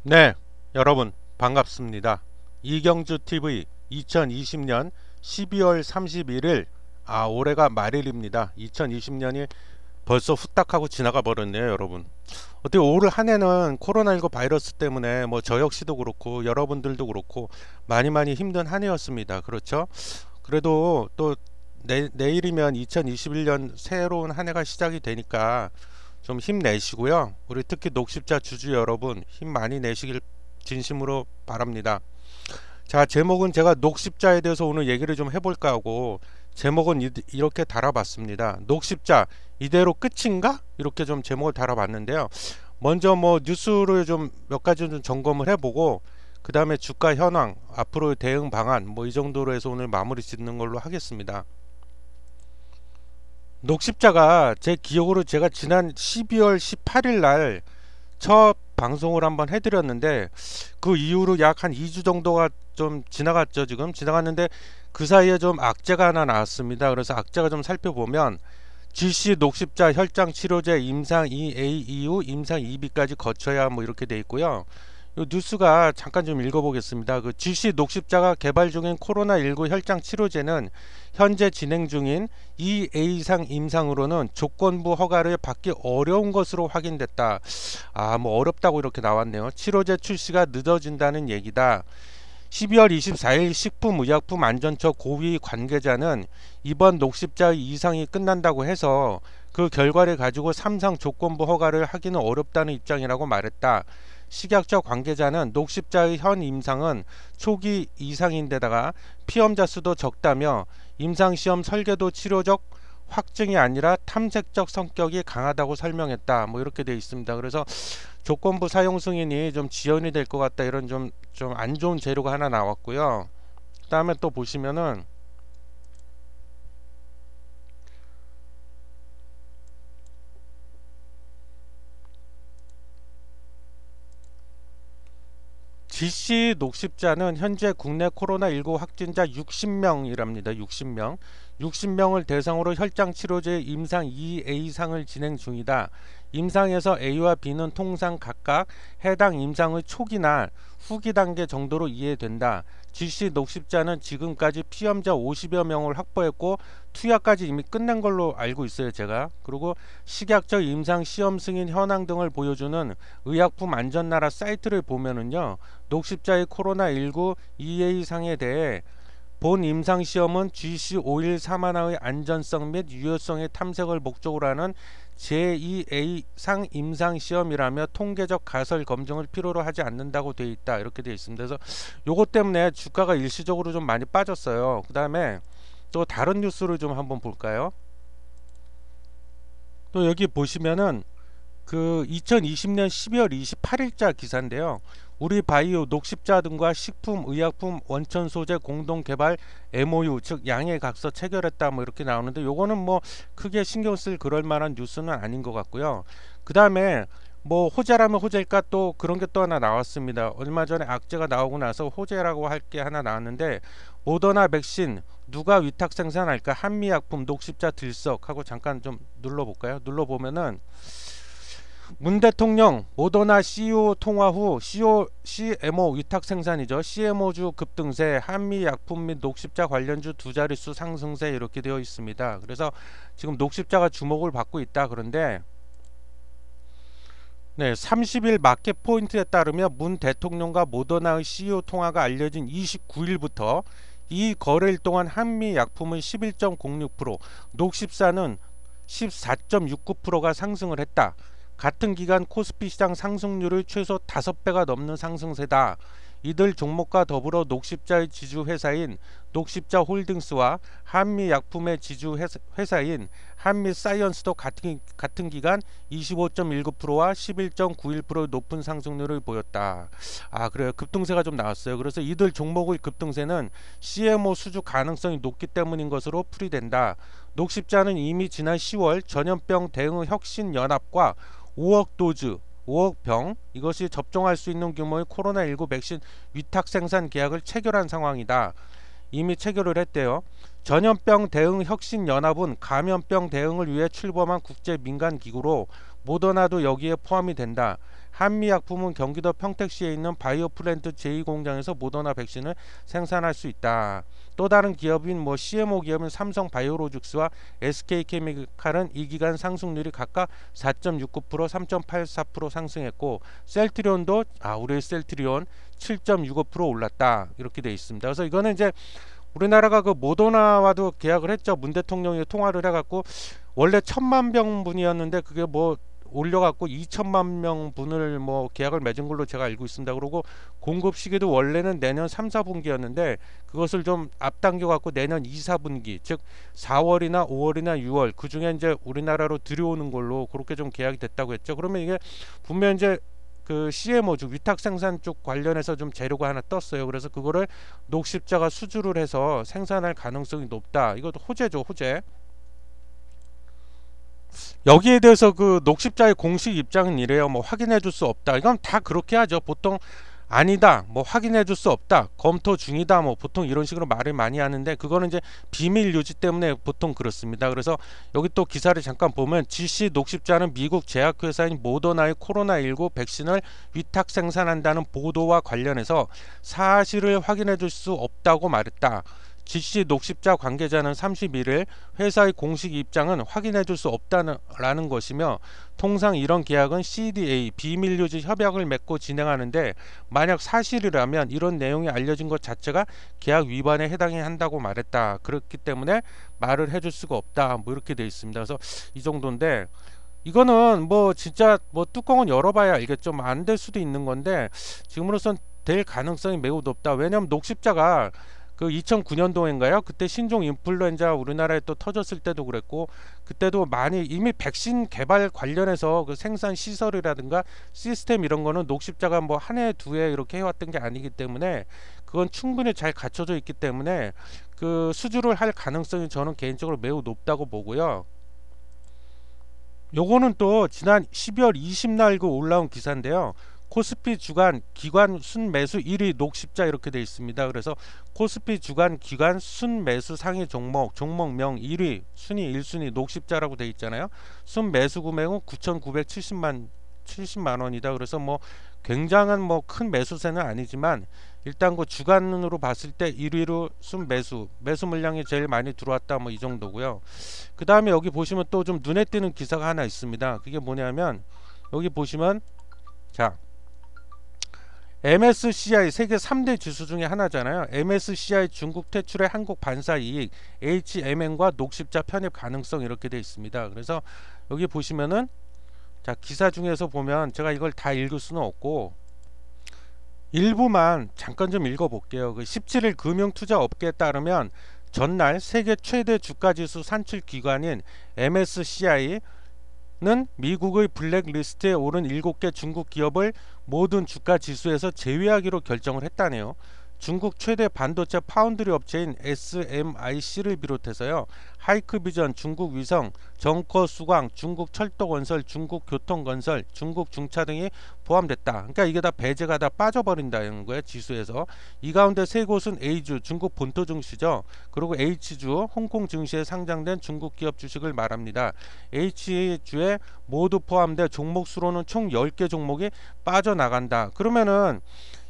네, 여러분 반갑습니다. 이경주TV 2020년 12월 31일, 올해가 말일입니다. 2020년이 벌써 후딱 하고 지나가 버렸네요, 여러분. 어떻게 올 한 해는 코로나19 바이러스 때문에 뭐 저 역시도 그렇고 여러분들도 그렇고 많이 힘든 한 해였습니다. 그렇죠? 그래도 또 내일이면 2021년 새로운 한 해가 시작이 되니까 좀 힘내시고요. 우리 특히 녹십자 주주 여러분 힘 많이 내시길 진심으로 바랍니다. 자, 제목은 제가 녹십자에 대해서 오늘 얘기를 좀 해볼까 하고 제목은 이렇게 달아봤습니다. 녹십자 이대로 끝인가? 이렇게 좀 제목을 달아봤는데요. 먼저 뭐 뉴스를 좀 몇 가지 좀 점검을 해보고 그 다음에 주가 현황, 앞으로의 대응 방안 뭐 이 정도로 해서 오늘 마무리 짓는 걸로 하겠습니다. 녹십자가 제 기억으로 제가 지난 12월 18일 날 첫 방송을 한번 해드렸는데 그 이후로 약 한 2주 정도가 좀 지나갔죠. 지금 지나갔는데 그 사이에 좀 악재가 하나 나왔습니다. 그래서 악재가 좀 살펴보면 GC 녹십자 혈장 치료제 임상 2A 이후 임상 2B까지 거쳐야 뭐 이렇게 돼 있고요. 이 뉴스가 잠깐 좀 읽어보겠습니다. 그 GC 녹십자가 개발 중인 코로나19 혈장 치료제는 현재 진행 중인 2A상 임상으로는 조건부 허가를 받기 어려운 것으로 확인됐다. 뭐 어렵다고 이렇게 나왔네요. 치료제 출시가 늦어진다는 얘기다. 12월 24일 식품의약품안전처 고위 관계자는 이번 녹십자의 이상이 끝난다고 해서 그 결과를 가지고 3상 조건부 허가를 하기는 어렵다는 입장이라고 말했다. 식약처 관계자는 녹십자의 현 임상은 초기 이상인데다가 피험자 수도 적다며 임상시험 설계도 치료적 확증이 아니라 탐색적 성격이 강하다고 설명했다. 뭐 이렇게 되어 있습니다. 그래서 조건부 사용 승인이 좀 지연이 될 것 같다. 이런 좀 안 좋은 재료가 하나 나왔고요. 그 다음에 또 보시면은 GC 녹십자는 현재 국내 코로나19 확진자 60명이랍니다. 60명. 60명을 대상으로 혈장 치료제 임상 2A상을 진행 중이다. 임상에서 A와 B는 통상 각각 해당 임상의 초기나 후기 단계 정도로 이해된다. GC 녹십자는 지금까지 피험자 50여 명을 확보했고 투약까지 이미 끝낸 걸로 알고 있어요, 제가. 그리고 식약처 임상 시험 승인 현황 등을 보여주는 의약품 안전나라 사이트를 보면은요, 녹십자의 코로나19 2A상에 대해 본 임상시험은 GC51 사만화의 안전성 및 유효성의 탐색을 목적으로 하는 제2A상 임상시험이라며 통계적 가설 검증을 필요로 하지 않는다고 되어 있다. 이렇게 되어 있습니다. 그래서 요것 때문에 주가가 일시적으로 좀 많이 빠졌어요. 그 다음에 또 다른 뉴스를 좀 한번 볼까요? 또 여기 보시면은 그 2020년 12월 28일자 기사인데요. 우리 바이오 녹십자 등과 식품의약품 원천 소재 공동 개발 MOU 즉 양해각서 체결했다 뭐 이렇게 나오는데 요거는 뭐 크게 신경 쓸 그럴 만한 뉴스는 아닌 것 같고요. 그 다음에 뭐 호재라면 호재일까 또 그런 게 또 하나 나왔습니다. 얼마 전에 악재가 나오고 나서 호재라고 할 게 하나 나왔는데 모더나 백신 누가 위탁 생산할까 한미약품 녹십자 들썩 하고 잠깐 좀 눌러볼까요? 눌러보면은 문 대통령 모더나 CEO 통화 후 CMO 위탁 생산이죠. CMO주 급등세, 한미약품 및 녹십자 관련주 두 자릿수 상승세 이렇게 되어 있습니다. 그래서 지금 녹십자가 주목을 받고 있다. 그런데 네, 30일 마켓 포인트에 따르면 문 대통령과 모더나의 CEO 통화가 알려진 29일부터 이 거래일 동안 한미약품은 11.06%, 녹십사는 14.69%가 상승을 했다. 같은 기간 코스피 시장 상승률을 최소 5배가 넘는 상승세다. 이들 종목과 더불어 녹십자의 지주회사인 녹십자 홀딩스와 한미약품의 지주회사인 한미사이언스도 같은 기간 25.19%와 11.91%의 높은 상승률을 보였다. 그래요. 급등세가 좀 나왔어요. 그래서 이들 종목의 급등세는 CMO 수주 가능성이 높기 때문인 것으로 풀이된다. 녹십자는 이미 지난 10월 전염병 대응 혁신연합과 5억 도즈 5억 병 이것이 접종할 수 있는 규모의 코로나19 백신 위탁 생산 계약을 체결한 상황이다. 이미 체결을 했대요. 전염병 대응 혁신연합은 감염병 대응을 위해 출범한 국제 민간 기구로 모더나도 여기에 포함이 된다. 한미약품은 경기도 평택시에 있는 바이오플랜트 제2공장에서 모더나 백신을 생산할 수 있다. 또 다른 기업인 CMO 기업인 삼성바이오로직스와 SK케미칼은 이 기간 상승률이 각각 4.69%, 3.84% 상승했고, 셀트리온도 우리의 셀트리온 7.65% 올랐다, 이렇게 돼 있습니다. 그래서 이거는 이제 우리나라가 그 모더나와도 계약을 했죠. 문 대통령이 통화를 해갖고 원래 1,000만 병분이었는데 그게 올려갖고 2천만 명분을 계약을 맺은 걸로 제가 알고 있습니다. 그리고 공급 시기도 원래는 내년 3, 4분기였는데 그것을 좀 앞당겨 갖고 내년 2, 4분기, 즉 4월이나 5월이나 6월 그 중에 이제 우리나라로 들여오는 걸로 그렇게 좀 계약이 됐다고 했죠. 그러면 이게 분명 이제 그 CMO 즉 위탁 생산 쪽 관련해서 좀 재료가 하나 떴어요. 그래서 그거를 녹십자가 수주를 해서 생산할 가능성이 높다. 이것도 호재죠, 호재. 여기에 대해서 그 녹십자의 공식 입장은 이래요. 확인해 줄 수 없다. 이건 다 그렇게 하죠. 보통 아니다, 확인해 줄 수 없다, 검토 중이다, 보통 이런 식으로 말을 많이 하는데 그거는 이제 비밀 유지 때문에 보통 그렇습니다. 그래서 여기 또 기사를 잠깐 보면 GC 녹십자는 미국 제약회사인 모더나의 코로나19 백신을 위탁 생산한다는 보도와 관련해서 사실을 확인해 줄 수 없다고 말했다. GC 녹십자 관계자는 31일 회사의 공식 입장은 확인해 줄 수 없다는 것이며, 통상 이런 계약은 CDA 비밀유지 협약을 맺고 진행하는데 만약 사실이라면 이런 내용이 알려진 것 자체가 계약 위반에 해당이 한다고 말했다. 그렇기 때문에 말을 해줄 수가 없다, 이렇게 되어 있습니다. 그래서 이 정도인데, 이거는 진짜 뚜껑은 열어봐야 알겠죠. 안 될 수도 있는 건데 지금으로선 될 가능성이 매우 높다. 왜냐하면 녹십자가 그 2009년도인가요? 그때 신종 인플루엔자 우리나라에 또 터졌을 때도 그랬고, 그때도 많이 이미 백신 개발 관련해서 그 생산 시설이라든가 시스템 이런 거는 녹십자가 한 해, 두 해 이렇게 해왔던 게 아니기 때문에 그건 충분히 잘 갖춰져 있기 때문에 그 수주를 할 가능성이 저는 개인적으로 매우 높다고 보고요. 요거는 또 지난 12월 20날 그 올라온 기사인데요. 코스피 주간 기관 순매수 1위 녹십자 이렇게 되어 있습니다. 그래서 코스피 주간 기관 순매수 상위 종목명 1위 순위 1순위 녹십자라고 되어 있잖아요. 순매수 금액은 9,970만 원이다. 그래서 굉장한 큰 매수세는 아니지만 일단 그 주간으로 봤을 때 1위로 매수 물량이 제일 많이 들어왔다, 이 정도고요. 그 다음에 여기 보시면 또 좀 눈에 띄는 기사가 하나 있습니다. 그게 뭐냐면 여기 보시면 MSCI 세계 3대 지수 중에 하나잖아요. MSCI 중국 퇴출의 한국 반사 이익, HMN과 녹십자 편입 가능성 이렇게 되어 있습니다. 그래서 여기 보시면은 기사 중에서 보면 제가 이걸 다 읽을 수는 없고 일부만 잠깐 좀 읽어볼게요. 그 17일 금융투자업계에 따르면 전날 세계 최대 주가지수 산출기관인 MSCI 는 미국의 블랙리스트에 오른 7개 중국 기업을 모든 주가 지수에서 제외하기로 결정을 했다네요. 중국 최대 반도체 파운드리 업체인 SMIC를 비롯해서요, 하이크비전, 중국 위성, 정커수광, 중국 철도건설, 중국 교통건설, 중국 중차 등이 포함됐다. 그러니까 이게 다 배제가 다 빠져버린다는 거예요, 지수에서. 이 가운데 세 곳은 A주, 중국 본토 증시죠. 그리고 H주, 홍콩 증시에 상장된 중국 기업 주식을 말합니다. H주에 모두 포함된 종목 수로는 총 10개 종목이 빠져나간다. 그러면은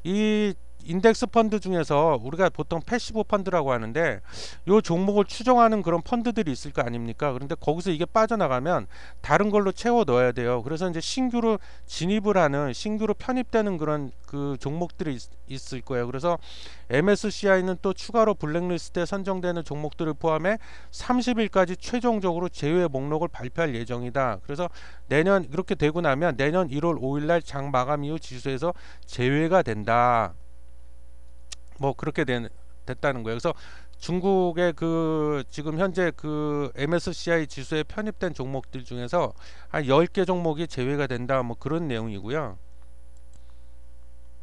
이 인덱스 펀드 중에서 우리가 보통 패시브 펀드라고 하는데 요 종목을 추종하는 그런 펀드들이 있을 거 아닙니까? 그런데 거기서 이게 빠져나가면 다른 걸로 채워 넣어야 돼요. 그래서 이제 신규로 진입을 하는, 신규로 편입되는 그런 그 종목들이 있을 거예요. 그래서 MSCI는 또 추가로 블랙리스트에 선정되는 종목들을 포함해 30일까지 최종적으로 제외 목록을 발표할 예정이다. 그래서 내년 그렇게 되고 나면 내년 1월 5일날 장 마감 이후 지수에서 제외가 된다. 그렇게 됐다는 거예요. 그래서 중국의 그 지금 현재 그 MSCI 지수에 편입된 종목들 중에서 한 10개 종목이 제외가 된다, 그런 내용이고요.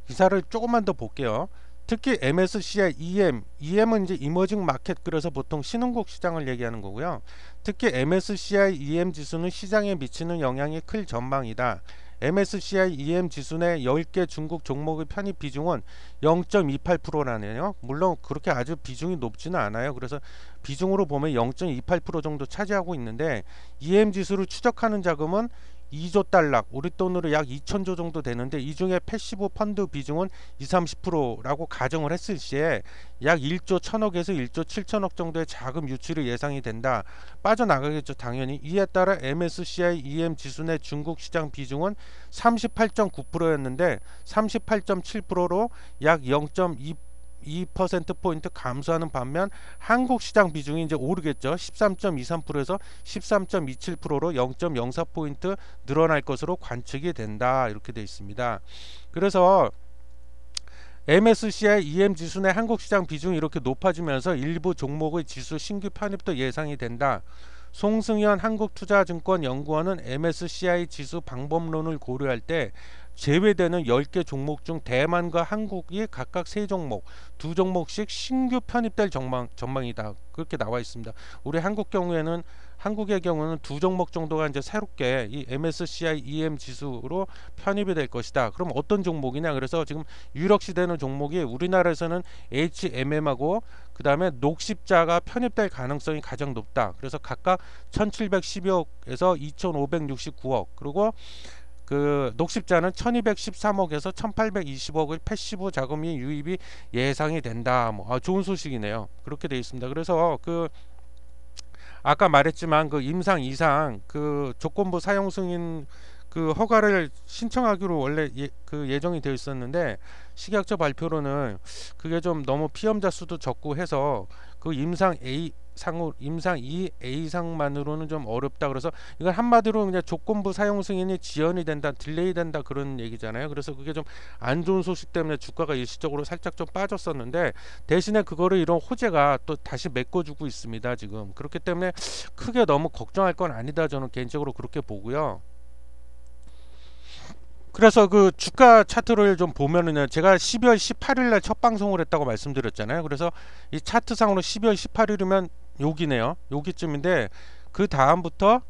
기사를 조금만 더 볼게요. 특히 MSCI EM은 이제 이머징 마켓, 그래서 보통 신흥국 시장을 얘기하는 거고요. 특히 MSCI EM 지수는 시장에 미치는 영향이 클 전망이다. MSCI EM 지수 내 10개 중국 종목의 편입 비중은 0.28%라네요. 물론 그렇게 아주 비중이 높지는 않아요. 그래서 비중으로 보면 0.28% 정도 차지하고 있는데 EM 지수를 추적하는 자금은 2조 달러, 우리 돈으로 약 2천조 정도 되는데 이 중에 패시브 펀드 비중은 20-30%라고 가정을 했을 시에 약 1조 1천억에서 1조 7천억 정도의 자금 유출이 예상이 된다. 빠져나가겠죠, 당연히. 이에 따라 MSCI EM 지수 내 중국 시장 비중은 38.9%였는데 38.7%로 약 0.2%포인트 감소하는 반면 한국 시장 비중이 이제 오르겠죠. 13.23%에서 13.27%로 0.04포인트 늘어날 것으로 관측이 된다. 이렇게 되어 있습니다. 그래서 MSCI EM 지수 내 한국 시장 비중이 이렇게 높아지면서 일부 종목의 지수 신규 편입도 예상이 된다. 송승현 한국투자증권 연구원은 MSCI 지수 방법론을 고려할 때 제외되는 10개 종목 중 대만과 한국이 각각 3종목, 2종목씩 신규 편입될 전망이다. 그렇게 나와 있습니다. 우리 한국의 경우에는 2종목 정도가 이제 새롭게 이 MSCI EM 지수로 편입이 될 것이다. 그럼 어떤 종목이냐? 그래서 지금 유력시 되는 종목이 우리나라에서는 HMM하고 그 다음에 녹십자가 편입될 가능성이 가장 높다. 그래서 각각 1712억에서 2569억, 그리고 그 녹십자는 1213억에서 1820억의 패시브 자금이 유입이 예상이 된다. 좋은 소식이네요. 그렇게 되어 있습니다. 그래서 그 아까 말했지만 그 임상 이상 그 조건부 사용 승인 그 허가를 신청하기로 원래 예정이 되어 있었는데 식약처 발표로는 그게 좀 너무 피험자 수도 적고 해서 그 임상 2A상만으로는 좀 어렵다. 그래서 이건 한마디로 그냥 조건부 사용 승인이 지연이 된다, 딜레이 된다 그런 얘기잖아요. 그래서 그게 좀 안 좋은 소식 때문에 주가가 일시적으로 살짝 좀 빠졌었는데 대신에 그거를 이런 호재가 또 다시 메꿔주고 있습니다. 지금 그렇기 때문에 크게 너무 걱정할 건 아니다. 저는 개인적으로 그렇게 보고요. 그래서 그 주가 차트를 좀 보면은 제가 12월 18일 날 첫 방송을 했다고 말씀드렸잖아요. 그래서 이 차트상으로 12월 18일이면 여기네요. 여기쯤인데 그 다음부터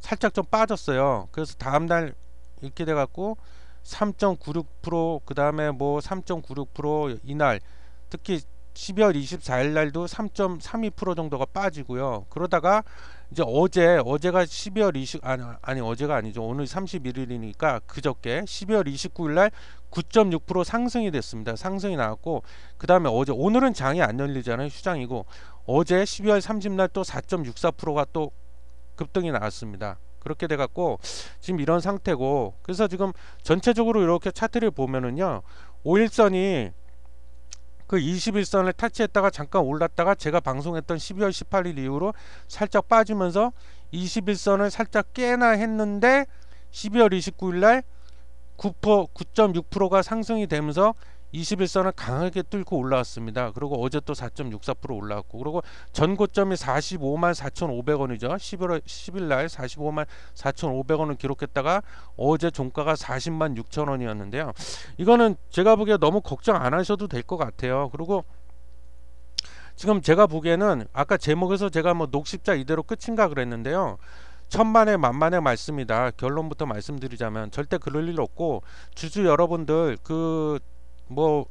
살짝 좀 빠졌어요. 그래서 다음날 이렇게 돼갖고 3.96%, 그 다음에 뭐 3.96% 이날, 특히 12월 24일 날도 3.32% 정도가 빠지고요. 그러다가 이제 어제가 12월 20 아니 어제가 아니죠. 오늘 31일이니까 그저께 12월 29일 날 9.6% 상승이 됐습니다. 상승이 나왔고 그 다음에 오늘은 장이 안 열리잖아요. 휴장이고 어제 12월 30일 또 4.64%가 또 급등이 나왔습니다. 그렇게 돼갖고 지금 이런 상태고, 그래서 지금 전체적으로 이렇게 차트를 보면은요, 5일선이 그 21선을 타치했다가 잠깐 올랐다가 제가 방송했던 12월 18일 이후로 살짝 빠지면서 21선을 살짝 깨나 했는데 12월 29일 날 9.6%가 상승이 되면서 21선을 강하게 뚫고 올라왔습니다. 그리고 어제 또 4.64% 올라왔고, 그리고 전고점이 45만 4,500원이죠. 11월 10일 날 45만 4,500원을 기록했다가 어제 종가가 40만 6천원이었는데요. 이거는 제가 보기에 너무 걱정 안 하셔도 될 것 같아요. 그리고 지금 제가 보기에는 아까 제목에서 제가 뭐 녹십자 이대로 끝인가 그랬는데요. 천만에 만만의 말씀이다. 결론부터 말씀드리자면 절대 그럴 일 없고, 주주 여러분들 그 뭐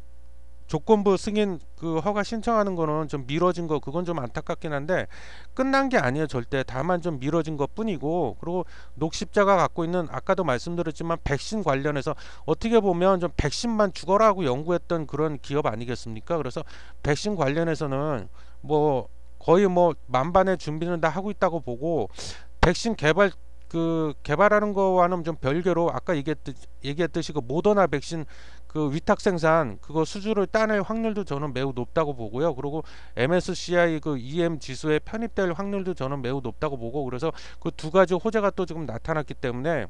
조건부 승인 그 허가 신청하는 거는 좀 미뤄진 거, 그건 좀 안타깝긴 한데 끝난 게 아니에요. 절대. 다만 좀 미뤄진 것 뿐이고, 그리고 녹십자가 갖고 있는, 아까도 말씀드렸지만 백신 관련해서 어떻게 보면 좀 백신만 죽어라 하고 연구했던 그런 기업 아니겠습니까? 그래서 백신 관련해서는 뭐 거의 뭐 만반의 준비는 다 하고 있다고 보고, 백신 개발하는 거와는 좀 별개로 아까 얘기했듯이 그 모더나 백신 그 위탁 생산 그거 수주를 따낼 확률도 저는 매우 높다고 보고요. 그리고 MSCI 그 EM 지수에 편입될 확률도 저는 매우 높다고 보고, 그래서 그 두 가지 호재가 또 지금 나타났기 때문에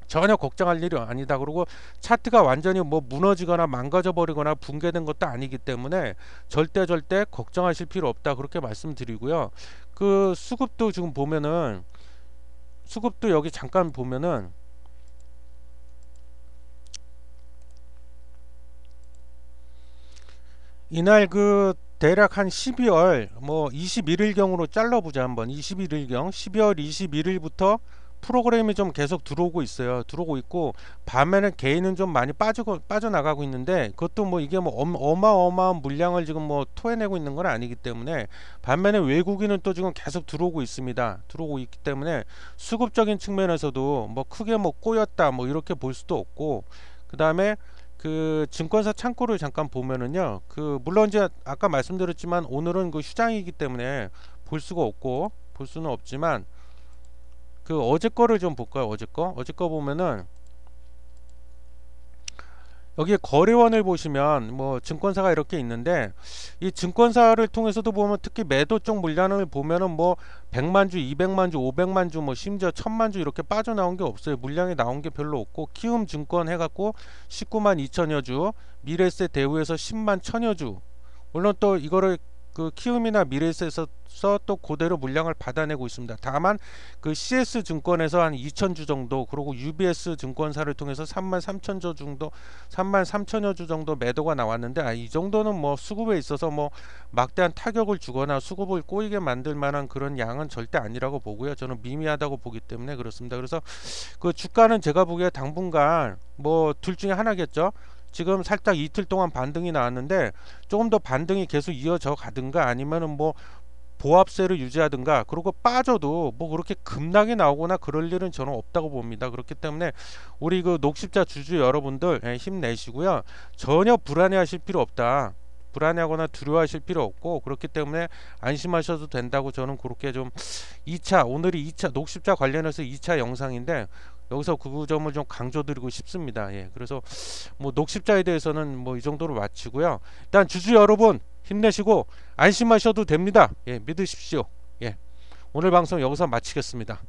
전혀 걱정할 일이 아니다. 그리고 차트가 완전히 뭐 무너지거나 망가져 버리거나 붕괴된 것도 아니기 때문에 절대 걱정하실 필요 없다. 그렇게 말씀드리고요. 그 수급도 지금 보면은, 수급도 여기 잠깐 보면은 이날 그 대략 한 12월 뭐 21일경으로 잘라보자 한번. 21일경 12월 21일부터 프로그램이 좀 계속 들어오고 있어요. 들어오고 있고 반면에 개인은 좀 많이 빠져나가고 있는데, 그것도 뭐 이게 뭐 어마어마한 물량을 지금 뭐 토해내고 있는 건 아니기 때문에, 반면에 외국인은 또 지금 계속 들어오고 있습니다. 들어오고 있기 때문에 수급적인 측면에서도 뭐 크게 뭐 꼬였다 뭐 이렇게 볼 수도 없고, 그 다음에 그 증권사 창구를 잠깐 보면은요, 그 물론 이제 아까 말씀드렸지만 오늘은 그 휴장이기 때문에 볼 수가 없고, 볼 수는 없지만 그 어제 거를 좀 볼까요? 어제 거 보면은 여기에 거래원을 보시면 뭐 증권사가 이렇게 있는데, 이 증권사를 통해서도 보면 특히 매도 쪽 물량을 보면은 뭐 100만 주, 200만 주, 500만 주, 뭐 심지어 1000만 주 이렇게 빠져나온 게 없어요. 물량이 나온 게 별로 없고, 키움증권 해갖고 19만 2천여 주, 미래에셋 대우에서 10만 1000여 주. 물론 또 이거를 그 키움이나 미래에셋에서 또 그대로 물량을 받아내고 있습니다. 다만 그 CS 증권에서 한 2,000주 정도, 그리고 UBS 증권사를 통해서 3만 3천여 주 정도, 3만 3천여 주 정도 매도가 나왔는데, 이 정도는 뭐 수급에 있어서 뭐 막대한 타격을 주거나 수급을 꼬이게 만들 만한 그런 양은 절대 아니라고 보고요. 저는 미미하다고 보기 때문에 그렇습니다. 그래서 그 주가는 제가 보기에 당분간 뭐 둘 중에 하나겠죠. 지금 살짝 이틀 동안 반등이 나왔는데 조금 더 반등이 계속 이어져 가든가, 아니면은 뭐 보합세를 유지하든가, 그리고 빠져도 뭐 그렇게 급락이 나오거나 그럴 일은 저는 없다고 봅니다. 그렇기 때문에 우리 그 녹십자 주주 여러분들 힘내시고요. 전혀 불안해하실 필요 없다. 불안해하거나 두려워하실 필요 없고, 그렇기 때문에 안심하셔도 된다고 저는 그렇게 좀 2차, 오늘이 2차 녹십자 관련해서 2차 영상인데 여기서 그 점을 좀 강조드리고 싶습니다. 예, 그래서 뭐 녹십자에 대해서는 뭐 이 정도로 마치고요. 일단 주주 여러분 힘내시고 안심하셔도 됩니다. 예, 믿으십시오. 예, 오늘 방송 여기서 마치겠습니다.